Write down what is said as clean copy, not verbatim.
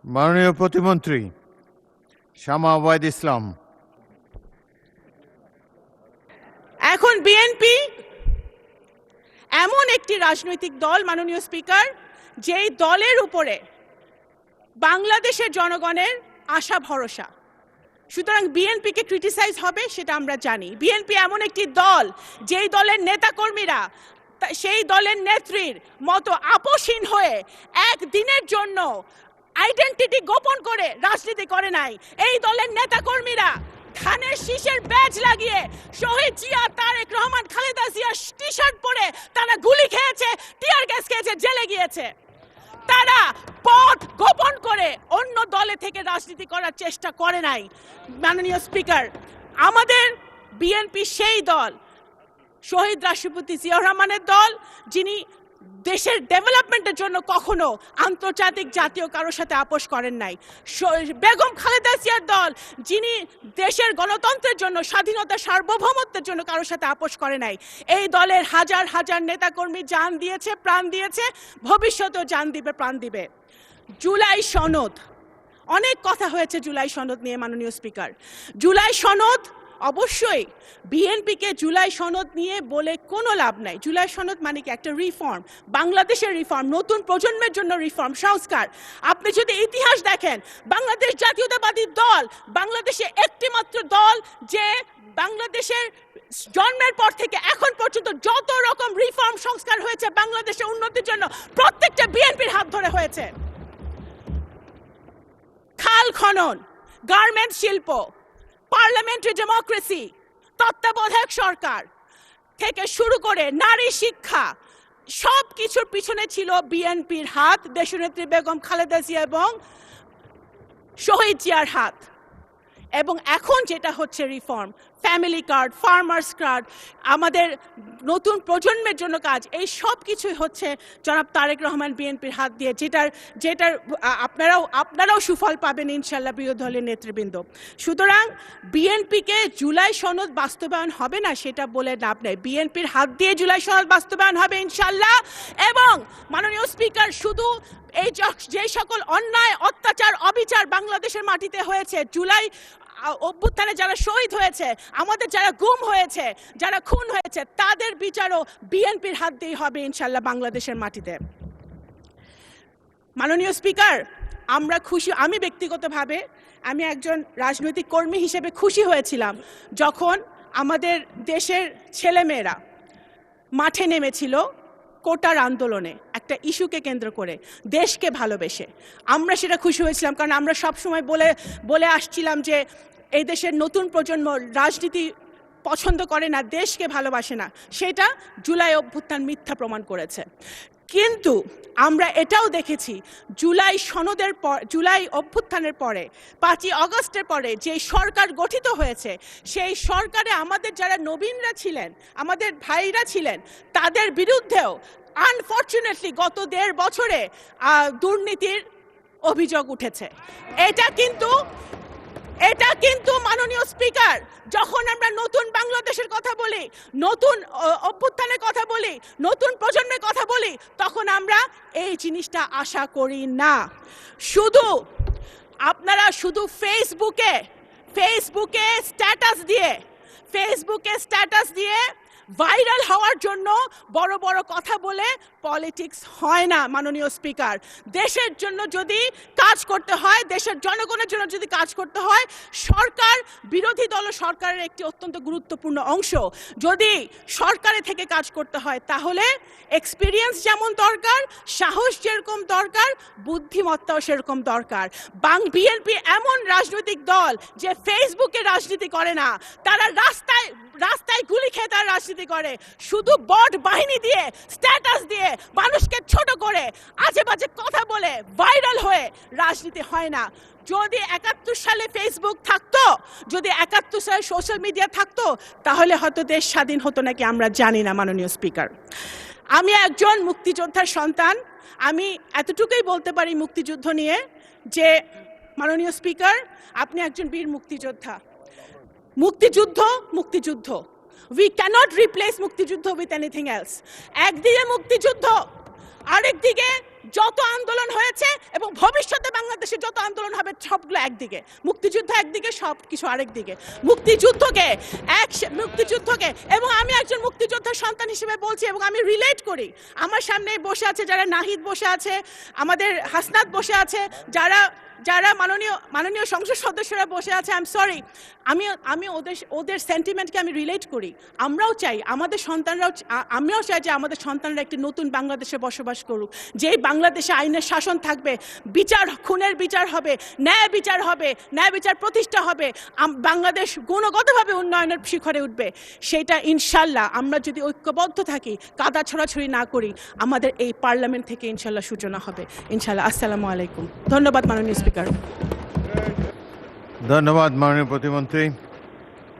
মাননীয় প্রতিমন্ত্রী শামা ওয়াহিদ ইসলাম। এখন বিএনপি এমন একটি রাজনৈতিক দল মাননীয় স্পিকার, যেই দলের উপরে বাংলাদেশের জনগণের আশা ভরসা। সুতরাং বিএনপিকে ক্রিটিসাইজ হবে সেটা আমরা জানি। বিএনপি এমন একটি দল যেই দলের নেতাকর্মীরা সেই দলের নেত্রীর মতো আপোষহীন হয়ে একদিনের জন্য আইডেন্টিটি গোপন করে রাজনীতি করে নাই। এই দলের নেতাকর্মীরা ধানের শীষের ব্যাজ লাগিয়ে শহীদ জিয়া, তারেক রহমান, খালেদা জিয়ার টি শার্ট পরে তারা গুলি খেয়েছে, টিয়ার গ্যাস খেয়েছে, জেলে গিয়েছে। তারা পথ গোপন করে অন্য দলে থেকে রাজনীতি করার চেষ্টা করে নাই। মাননীয় স্পিকার, আমাদের বিএনপি সেই দল, শহীদ রাষ্ট্রপতি জিয়াউর রহমানের দল, যিনি দেশের ডেভেলপমেন্টের জন্য কখনো আন্তর্জাতিক জাতীয় কারোর সাথে আপোষ করেন নাই। বেগম খালেদা জিয়ার দল, যিনি দেশের গণতন্ত্রের জন্য, স্বাধীনতা, সার্বভৌমত্বের জন্য কারোর সাথে আপোষ করে নাই। এই দলের হাজার হাজার নেতাকর্মী জান দিয়েছে, প্রাণ দিয়েছে, ভবিষ্যতেও জান দিবে, প্রাণ দিবে। জুলাই সনদ, অনেক কথা হয়েছে জুলাই সনদ নিয়ে মাননীয় স্পিকার। জুলাই সনদ, অবশ্যই বিএনপিকে জুলাই সনদ নিয়ে বলে কোনো লাভ নাই। জুলাই সনদ মানে কি? একটা রিফর্ম, বাংলাদেশের রিফর্ম, নতুন প্রজন্মের জন্য রিফর্ম, সংস্কার। আপনি যদি ইতিহাস দেখেন, বাংলাদেশ জাতীয়তাবাদী দল বাংলাদেশে একটি মাত্র দল যে বাংলাদেশের জন্মের পর থেকে এখন পর্যন্ত যত রকম রিফর্ম, সংস্কার হয়েছে বাংলাদেশের উন্নতির জন্য, প্রত্যেকটা বিএনপির হাত ধরে হয়েছে। খাল খনন, গার্মেন্টস শিল্প, পার্লামেন্টারি ডেমোক্রেসি, তত্ত্বাবধায়ক সরকার থেকে শুরু করে নারী শিক্ষা, সব কিছুর পিছনে ছিল বিএনপির হাত, দেশনেত্রী বেগম খালেদা জিয়া এবং শহীদ জিয়ার হাত। এবং এখন যেটা হচ্ছে reform, family card, farmers card, আমাদের নতুন প্রজন্মের জন্য কাজ, এই সব কিছুই হচ্ছে জনাব তারেক রহমান বিএনপির হাত দিয়ে, যেটার আপনারাও সুফল পাবেন ইনশাল্লাহ বিরোধী দলের নেতৃবৃন্দ। সুতরাং বিএনপিকে জুলাই সনদ বাস্তবায়ন হবে না সেটা বলে লাভ নেই। বিএনপির হাত দিয়ে জুলাই সনদ বাস্তবায়ন হবে ইনশাল্লাহ। এবং মাননীয় স্পিকার, শুধু এই যে সকল অন্যায়, অত্যাচার, অবিচার বাংলাদেশের মাটিতে হয়েছে, জুলাই অভ্যুত্থানে যারা শহীদ হয়েছে, আমাদের যারা গুম হয়েছে, যারা খুন হয়েছে, তাদের বিচারও বিএনপির হাত দিয়ে হবে ইনশাল্লাহ বাংলাদেশের মাটিতে। মাননীয় স্পিকার, আমরা খুশি, আমি ব্যক্তিগতভাবে আমি একজন রাজনৈতিক কর্মী হিসেবে খুশি হয়েছিলাম যখন আমাদের দেশের ছেলেমেয়েরা মাঠে নেমেছিল কোটার আন্দোলনে, একটা ইস্যুকে কেন্দ্র করে, দেশকে ভালোবেসে। আমরা সেটা খুশি হয়েছিলাম, কারণ আমরা সবসময় বলে আসছিলাম যে এই দেশের নতুন প্রজন্ম রাজনীতি পছন্দ করে না, দেশকে ভালোবাসে না। সেটা জুলাই অভ্যুত্থান মিথ্যা প্রমাণ করেছে। কিন্তু আমরা এটাও দেখেছি জুলাই সনদের পর, জুলাই অভ্যুত্থানের পরে, 5ই আগস্টের পরে যে সরকার গঠিত হয়েছে, সেই সরকারে আমাদের যারা নবীনরা ছিলেন, আমাদের ভাইরা ছিলেন, তাদের বিরুদ্ধেও আনফরচুনেটলি গত 1.5 বছরে দুর্নীতির অভিযোগ উঠেছে। এটা কিন্তু মাননীয় স্পিকার, যখন আমরা নতুন বাংলাদেশের কথা বলি, নতুন অভ্যুত্থানের কথা বলি, নতুন প্রজন্মের কথা বলি, তখন আমরা এই জিনিসটা আশা করি না। আপনারা শুধু ফেসবুকে স্ট্যাটাস দিয়ে ভাইরাল হওয়ার জন্য বড় বড় কথা বলে পলিটিক্স হয় না মাননীয় স্পিকার। দেশের জন্য যদি কাজ করতে হয়, দেশের জনগণের জন্য যদি কাজ করতে হয়, সরকার, বিরোধী দল ও সরকারের একটি অত্যন্ত গুরুত্বপূর্ণ অংশ, যদি সরকারে থেকে কাজ করতে হয়, তাহলে এক্সপিরিয়েন্স যেমন দরকার, সাহস যেরকম দরকার, বুদ্ধিমত্তাও সেরকম দরকার। বিএনপি এমন রাজনৈতিক দল যে ফেসবুকে রাজনীতি করে না, তারা রাস্তায় গুলি খেয়ে তারা রাজনীতি করে, শুধু বট বাহিনী দিয়ে, স্ট্যাটাস দিয়ে, মানুষকে ছোট করে, আজে বাজে কথা বলে, ভাইরাল হয়ে রাজনীতি হয় না। যদি 71 সালে ফেসবুক থাকতো, যদি 71 সালে সোশ্যাল মিডিয়া থাকতো, তাহলে হয়তো দেশ স্বাধীন হতো নাকি আমরা জানি না মাননীয় স্পিকার। আমি একজন মুক্তিযোদ্ধার সন্তান, আমি এতটুকুই বলতে পারি মুক্তিযুদ্ধ নিয়ে যে মাননীয় স্পিকার, আপনি একজন বীর মুক্তিযোদ্ধা। মুক্তিযুদ্ধ, we cannot replace মুক্তিযুদ্ধ with anything else. একদিকে মুক্তিযুদ্ধ, আরেকদিকে যত আন্দোলন হয়েছে এবং ভবিষ্যতে বাংলাদেশে যত আন্দোলন হবে সবগুলো একদিকে, মুক্তিযুদ্ধ একদিকে, সব কিছু আরেক দিকে। মুক্তিযুদ্ধকে এবং আমি একজন মুক্তিযোদ্ধার সন্তান হিসেবে বলছি এবং আমি রিলেট করি। আমার সামনে বসে আছে যারা, নাহিদ বসে আছে, আমাদের হাসনাত বসে আছে, যারা মাননীয় সংসদ সদস্যরা বসে আছে, আই এম সরি, আমি ওদের সেন্টিমেন্টকে আমি রিলেট করি। আমরাও চাই আমাদের সন্তানরাও, আমিও চাই যে আমাদের সন্তানরা একটি নতুন বাংলাদেশে বসবাস করুক, যেই বাংলাদেশে আইনের শাসন থাকবে, খুনের বিচার হবে, ন্যায় বিচার প্রতিষ্ঠা হবে, বাংলাদেশ গুণগতভাবে উন্নয়নের শিখরে উঠবে। সেটা ইনশাল্লাহ আমরা যদি ঐক্যবদ্ধ থাকি, কাদা ছড়াছড়ি না করি, আমাদের এই পার্লামেন্ট থেকে ইনশাল্লাহ সূচনা হবে ইনশাল্লাহ। আসসালামু আলাইকুম। ধন্যবাদ মাননীয় স্পিকার। ধন্যবাদ মাননীয় প্রতিমন্ত্রী।